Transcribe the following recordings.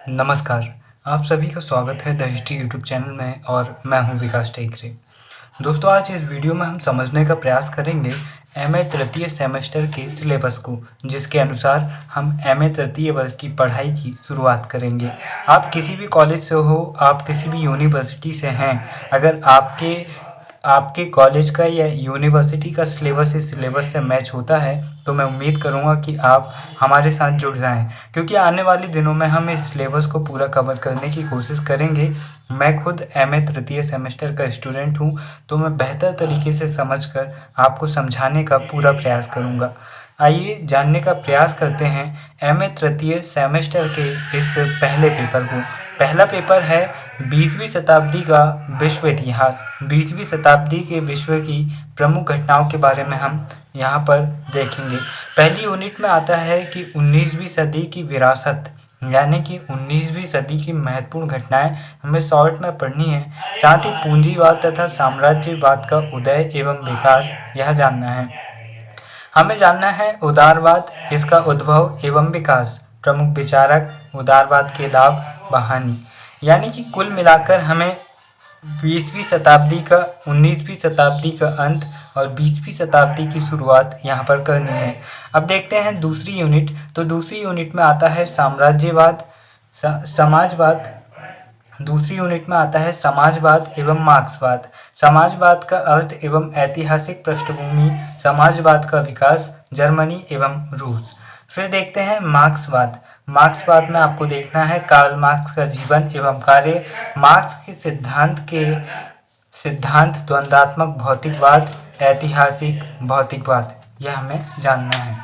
नमस्कार, आप सभी का स्वागत है द हिस्ट्री यूट्यूब चैनल में और मैं हूं विकास टेकरे। दोस्तों, आज इस वीडियो में हम समझने का प्रयास करेंगे एमए तृतीय सेमेस्टर के सिलेबस को, जिसके अनुसार हम एमए तृतीय वर्ष की पढ़ाई की शुरुआत करेंगे। आप किसी भी कॉलेज से हो, आप किसी भी यूनिवर्सिटी से हैं, अगर आपके कॉलेज का या यूनिवर्सिटी का सिलेबस इस सिलेबस से मैच होता है तो मैं उम्मीद करूंगा कि आप हमारे साथ जुड़ जाएं, क्योंकि आने वाले दिनों में हम इस सिलेबस को पूरा कवर करने की कोशिश करेंगे। मैं खुद एमए तृतीय सेमेस्टर का स्टूडेंट हूं, तो मैं बेहतर तरीके से समझकर आपको समझाने का पूरा प्रयास करूंगा। आइए जानने का प्रयास करते हैं एमए तृतीय सेमेस्टर के इस पहले पेपर को। पहला पेपर है 20वीं शताब्दी का विश्व इतिहास। 20वीं शताब्दी के विश्व की प्रमुख घटनाओं के बारे में हम यहाँ पर देखेंगे। पहली यूनिट में आता है कि 19वीं सदी की विरासत, यानी कि 19वीं सदी की महत्वपूर्ण घटनाएं हमें शॉर्ट में पढ़नी है। साथ ही पूंजीवाद तथा साम्राज्यवाद का उदय एवं विकास यह जानना है। हमें जानना है उदारवाद, इसका उद्भव एवं विकास, प्रमुख विचारक, उदारवाद के लाभ व हानि। यानी कि कुल मिलाकर हमें 20वीं शताब्दी का, 19वीं शताब्दी का अंत और 20वीं शताब्दी की शुरुआत यहाँ पर करनी है। अब देखते हैं दूसरी यूनिट। तो दूसरी यूनिट में आता है साम्राज्यवाद, समाजवाद। दूसरी यूनिट में आता है समाजवाद एवं मार्क्सवाद। समाजवाद का अर्थ एवं ऐतिहासिक पृष्ठभूमि, समाजवाद का विकास, जर्मनी एवं रूस। फिर देखते हैं मार्क्सवाद। मार्क्सवाद में आपको देखना है कार्ल मार्क्स का जीवन एवं कार्य, मार्क्स के सिद्धांत, द्वंद्वात्मक भौतिकवाद, ऐतिहासिक भौतिकवाद, यह हमें जानना है।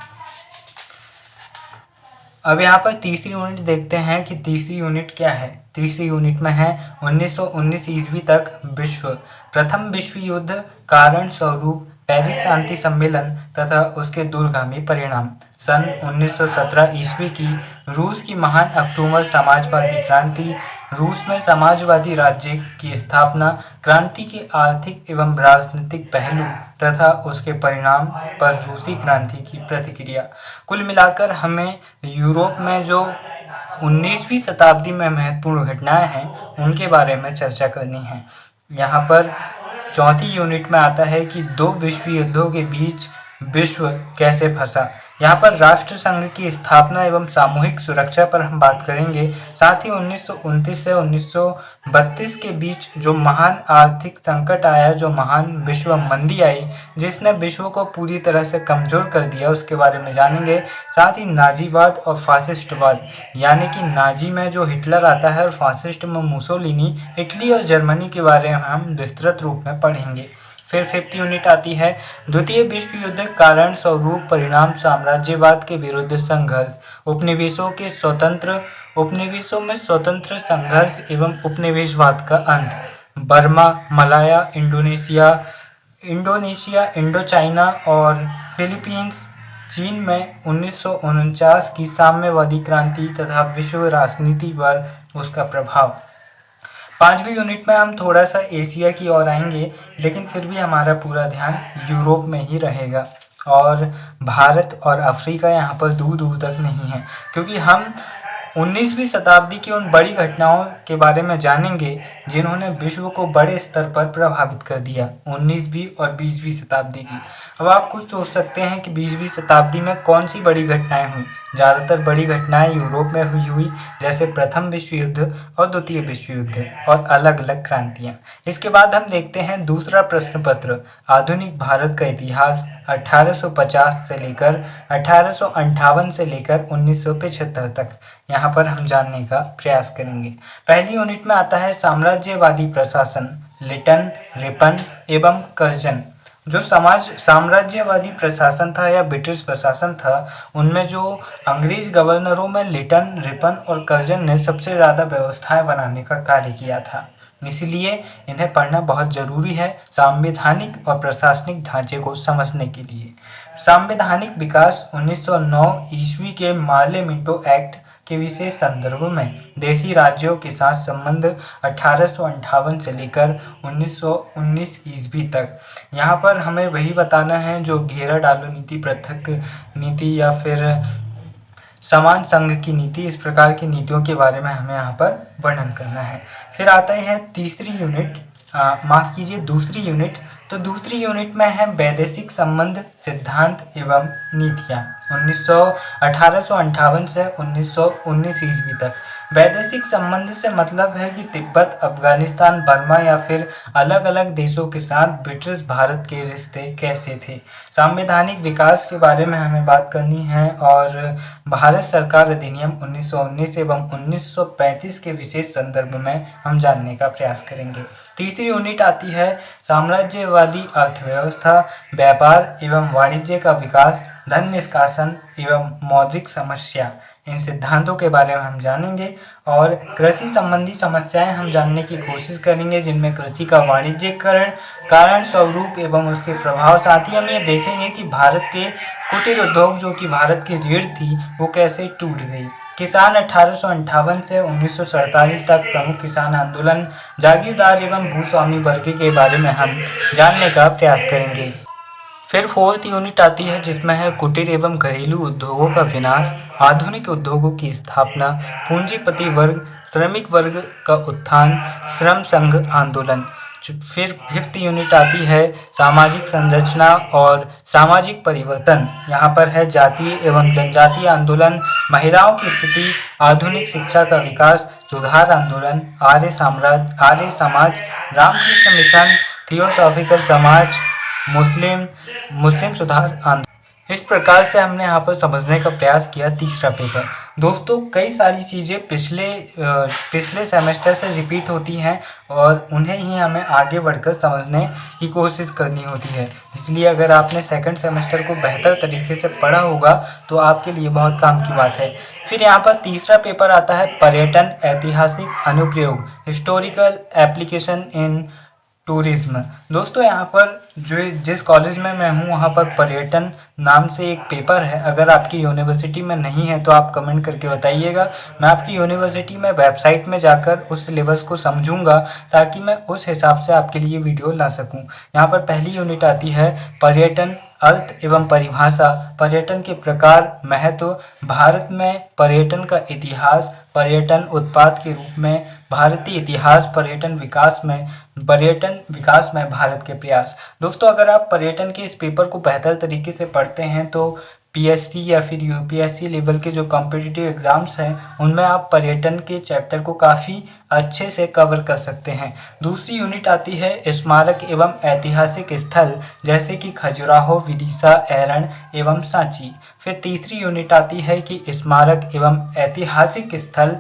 अब यहाँ पर तीसरी यूनिट देखते हैं कि तीसरी यूनिट क्या है। तीसरी यूनिट में है 1919 ईस्वी तक विश्व, प्रथम विश्व युद्ध, कारण स्वरूप, पेरिस शांति सम्मेलन तथा उसके दूरगामी परिणाम, सन 1917 ईस्वी की रूस की महान अक्टूबर समाजवादी क्रांति, रूस में समाजवादी राज्य की स्थापना, क्रांति के आर्थिक एवं राजनीतिक पहलू तथा उसके परिणाम पर रूसी क्रांति की प्रतिक्रिया। कुल मिलाकर हमें यूरोप में जो 19वीं शताब्दी में महत्वपूर्ण घटनाएं हैं उनके बारे में चर्चा करनी है। यहाँ पर चौथी यूनिट में आता है कि दो विश्व युद्धों के बीच विश्व कैसे फंसा। यहाँ पर राष्ट्र संघ की स्थापना एवं सामूहिक सुरक्षा पर हम बात करेंगे। साथ ही 1929 से 1932 के बीच जो महान आर्थिक संकट आया, जो महान विश्व मंदी आई, जिसने विश्व को पूरी तरह से कमजोर कर दिया, उसके बारे में जानेंगे। साथ ही नाजीवाद और फासिस्टवाद, यानी कि नाजी में जो हिटलर आता है और फासिस्ट में मुसोलिनी, इटली और जर्मनी के बारे में हम विस्तृत रूप में पढ़ेंगे। फिर फिफ्थ यूनिट आती है द्वितीय विश्व युद्ध, कारण स्वरूप, परिणाम, साम्राज्यवाद के विरुद्ध संघर्ष, उपनिवेशों में स्वतंत्र संघर्ष एवं उपनिवेशवाद का अंत, Burma, Malaya, Indonesia, Indo China और फिलीपींस, चीन में 1949 की साम्यवादी क्रांति तथा विश्व राजनीति पर उसका प्रभाव। पांचवी यूनिट में हम थोड़ा सा एशिया की ओर आएंगे, लेकिन फिर भी हमारा पूरा ध्यान यूरोप में ही रहेगा और भारत और अफ्रीका यहाँ पर दूर दूर तक नहीं है, क्योंकि हम 19वीं शताब्दी की उन बड़ी घटनाओं के बारे में जानेंगे जिन्होंने विश्व को बड़े स्तर पर प्रभावित कर दिया, 19वीं और 20वीं शताब्दी की। अब आप कुछ सोच सकते हैं कि 20वीं शताब्दी में कौन सी बड़ी घटनाएं हुई। ज़्यादातर बड़ी घटनाएं यूरोप में हुई, जैसे प्रथम विश्व युद्ध और द्वितीय विश्व युद्ध और अलग अलग क्रांतियां। इसके बाद हम देखते हैं दूसरा प्रश्न पत्र, आधुनिक भारत का इतिहास 1850 से लेकर 1858 से लेकर 1975 तक। यहाँ पर हम जानने का प्रयास करेंगे। पहली यूनिट में आता है साम्राज्यवादी प्रशासन, लिटन, रिपन एवं कर्जन। जो साम्राज्यवादी प्रशासन था या ब्रिटिश प्रशासन था, उनमें जो अंग्रेज गवर्नरों में लिटन, रिपन और कर्जन ने सबसे ज़्यादा व्यवस्थाएं बनाने का कार्य किया था। इसीलिए इन्हें पढ़ना बहुत ज़रूरी है संवैधानिक और प्रशासनिक ढांचे को समझने के लिए। संवैधानिक विकास 1909 ईस्वी के मार्ले मिंटो एक्ट के विशेष संदर्भ में देशी राज्यों के साथ संबंध 1858 से लेकर 1919 ईस्वी तक। यहाँ पर हमें वही बताना है जो घेरा डालो नीति, पृथक नीति या फिर समान संघ की नीति, इस प्रकार की नीतियों के बारे में हमें यहाँ पर वर्णन करना है। फिर आता है तीसरी यूनिट, माफ कीजिए दूसरी यूनिट। तो दूसरी यूनिट में है वैदेशिक संबंध सिद्धांत एवं नीतियाँ 1858 से 1919 ईस्वी तक। वैदेशिक संबंध से मतलब है कि तिब्बत, अफगानिस्तान, बर्मा या फिर अलग अलग देशों के साथ ब्रिटिश भारत के रिश्ते कैसे थे। संवैधानिक विकास के बारे में हमें बात करनी है और भारत सरकार अधिनियम 1919 एवं 1935 के विशेष संदर्भ में हम जानने का प्रयास करेंगे। तीसरी यूनिट आती है साम्राज्यवादी अर्थव्यवस्था, व्यापार एवं वाणिज्य का विकास, धन निष्कासन एवं मौद्रिक समस्या, इन सिद्धांतों के बारे में हम जानेंगे। और कृषि संबंधी समस्याएं हम जानने की कोशिश करेंगे, जिनमें कृषि का वाणिज्यीकरण, कारण स्वरूप एवं उसके प्रभाव। साथ ही हम ये देखेंगे कि भारत के कुटीर उद्योग जो कि भारत की रीढ़ थी वो कैसे टूट गई। किसान 1858 से 1947 तक प्रमुख किसान आंदोलन, जागीरदार एवं भूस्वामी वर्ग के बारे में हम जानने का प्रयास करेंगे। फिर फोर्थ यूनिट आती है जिसमें है कुटीर एवं घरेलू उद्योगों का विनाश, आधुनिक उद्योगों की स्थापना, पूंजीपति वर्ग, श्रमिक वर्ग का उत्थान, श्रम संघ आंदोलन। फिर फिफ्थ यूनिट आती है सामाजिक संरचना और सामाजिक परिवर्तन। यहाँ पर है जातीय एवं जनजातीय आंदोलन, महिलाओं की स्थिति, आधुनिक शिक्षा का विकास, सुधार आंदोलन, आर्य समाज, रामकृष्ण मिशन, थियोसॉफिकल समाज, मुस्लिम सुधार आंदोलन। इस प्रकार से हमने यहाँ पर समझने का प्रयास किया तीसरा पेपर। दोस्तों कई सारी चीज़ें पिछले सेमेस्टर से रिपीट होती हैं और उन्हें ही हमें आगे बढ़कर समझने की कोशिश करनी होती है। इसलिए अगर आपने सेकंड सेमेस्टर को बेहतर तरीके से पढ़ा होगा तो आपके लिए बहुत काम की बात है। फिर यहाँ पर तीसरा पेपर आता है पर्यटन, ऐतिहासिक अनुप्रयोग, हिस्टोरिकल एप्लीकेशन इन टूरिज्म। दोस्तों यहाँ पर जिस कॉलेज में मैं हूँ वहाँ पर पर्यटन नाम से एक पेपर है। अगर आपकी यूनिवर्सिटी में नहीं है तो आप कमेंट करके बताइएगा। मैं आपकी यूनिवर्सिटी में वेबसाइट में जाकर उस सिलेबस को समझूंगा ताकि मैं उस हिसाब से आपके लिए वीडियो ला सकूं। यहाँ पर पहली यूनिट आती है पर्यटन, अर्थ एवं परिभाषा, पर्यटन के प्रकार, महत्व, भारत में पर्यटन का इतिहास, पर्यटन उत्पाद के रूप में भारतीय इतिहास, पर्यटन विकास में भारत के प्रयास। दोस्तों अगर आप पर्यटन के इस पेपर को बेहतर तरीके से पढ़ते हैं तो पीएससी या फिर यूपीएससी लेवल के जो कॉम्पिटिटिव एग्जाम्स हैं उनमें आप पर्यटन के चैप्टर को काफ़ी अच्छे से कवर कर सकते हैं। दूसरी यूनिट आती है स्मारक एवं ऐतिहासिक स्थल, जैसे कि खजुराहो, विदिशा, ऐरण एवं सांची। फिर तीसरी यूनिट आती है कि स्मारक एवं ऐतिहासिक स्थल,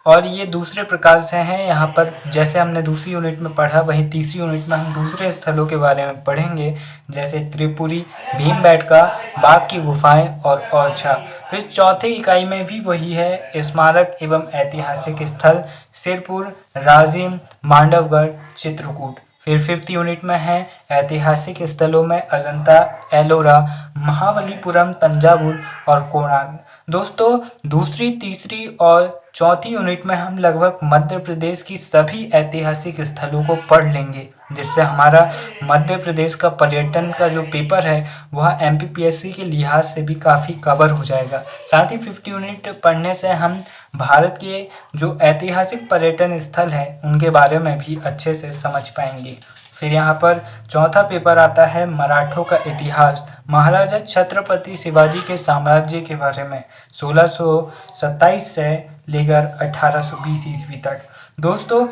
और ये दूसरे प्रकार से हैं। यहाँ पर जैसे हमने दूसरी यूनिट में पढ़ा वहीं तीसरी यूनिट में हम दूसरे स्थलों के बारे में पढ़ेंगे, जैसे त्रिपुरी, भीमबेटका, बाघ की गुफाएं और औरछा। फिर चौथी इकाई में भी वही है, स्मारक एवं ऐतिहासिक स्थल, सिरपुर, राजिम, मांडवगढ़, चित्रकूट। फिर फिफ्थ यूनिट में है ऐतिहासिक स्थलों में अजंता, एलोरा, महाबलीपुरम, तंजावुर और कोणार्क। दोस्तों दूसरी, तीसरी और चौथी यूनिट में हम लगभग मध्य प्रदेश की सभी ऐतिहासिक स्थलों को पढ़ लेंगे, जिससे हमारा मध्य प्रदेश का पर्यटन का जो पेपर है वह एमपीपीएससी के लिहाज से भी काफ़ी कवर हो जाएगा। साथ ही फिफ्थ यूनिट पढ़ने से हम भारत के जो ऐतिहासिक पर्यटन स्थल हैं उनके बारे में भी अच्छे से समझ पाएंगे। फिर यहाँ पर चौथा पेपर आता है मराठों का इतिहास, महाराजा छत्रपति शिवाजी के साम्राज्य के बारे में 1627 से लेकर 1820 ईस्वी तक। दोस्तों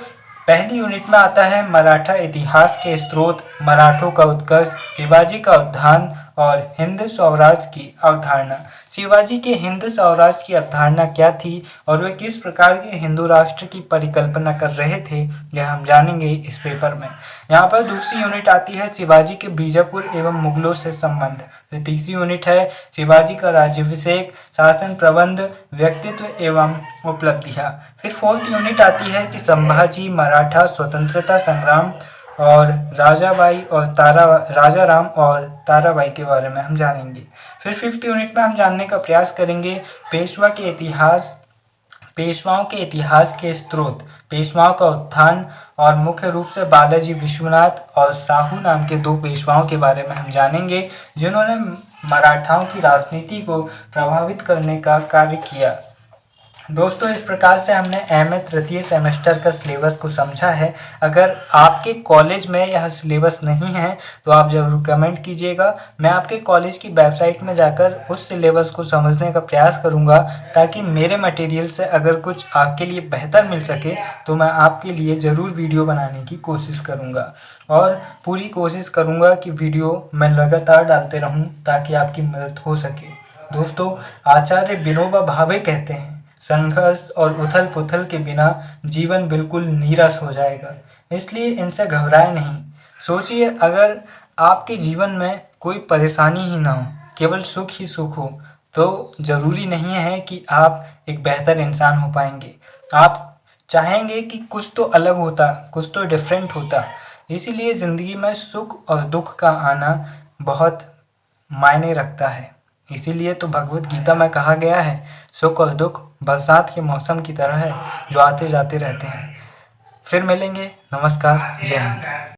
पहली यूनिट में आता है मराठा इतिहास के स्रोत, मराठों का उत्कर्ष, शिवाजी का उत्थान और हिंद स्वराज की अवधारणा। शिवाजी के हिंद स्वराज की अवधारणा क्या थी और वे किस प्रकार के हिंदू राष्ट्र की परिकल्पना कर रहे थे, यह हम जानेंगे इस पेपर में। यहाँ पर दूसरी यूनिट आती है शिवाजी के बीजापुर एवं मुगलों से संबंध। फिर तीसरी यूनिट है शिवाजी का राज्याभिषेक, शासन प्रबंध, व्यक्तित्व एवं उपलब्धियाँ। फिर फोर्थ यूनिट आती है कि संभाजी, मराठा स्वतंत्रता संग्राम और राजा राम और ताराबाई के बारे में हम जानेंगे। फिर फिफ्थ यूनिट में हम जानने का प्रयास करेंगे पेशवा के इतिहास, पेशवाओं के इतिहास के स्रोत, पेशवाओं का उत्थान और मुख्य रूप से बालाजी विश्वनाथ और साहू नाम के दो पेशवाओं के बारे में हम जानेंगे, जिन्होंने मराठाओं की राजनीति को प्रभावित करने का कार्य किया। दोस्तों, इस प्रकार से हमने एमए तृतीय सेमेस्टर का सिलेबस को समझा है। अगर आपके कॉलेज में यह सिलेबस नहीं है तो आप ज़रूर कमेंट कीजिएगा। मैं आपके कॉलेज की वेबसाइट में जाकर उस सिलेबस को समझने का प्रयास करूंगा, ताकि मेरे मटेरियल से अगर कुछ आपके लिए बेहतर मिल सके तो मैं आपके लिए ज़रूर वीडियो बनाने की कोशिश करूँगा, और पूरी कोशिश करूँगा कि वीडियो मैं लगातार डालते रहूँ ताकि आपकी मदद हो सके। दोस्तों, आचार्य विनोबा भावे कहते हैं, संघर्ष और उथल पुथल के बिना जीवन बिल्कुल नीरस हो जाएगा, इसलिए इनसे घबराए नहीं। सोचिए, अगर आपके जीवन में कोई परेशानी ही ना हो, केवल सुख ही सुख हो, तो ज़रूरी नहीं है कि आप एक बेहतर इंसान हो पाएंगे। आप चाहेंगे कि कुछ तो अलग होता, कुछ तो डिफरेंट होता। इसीलिए ज़िंदगी में सुख और दुख का आना बहुत मायने रखता है। इसीलिए तो भगवत गीता में कहा गया है, सुख और दुख बरसात के मौसम की तरह है, जो आते जाते रहते हैं। फिर मिलेंगे। नमस्कार। जय हिंद।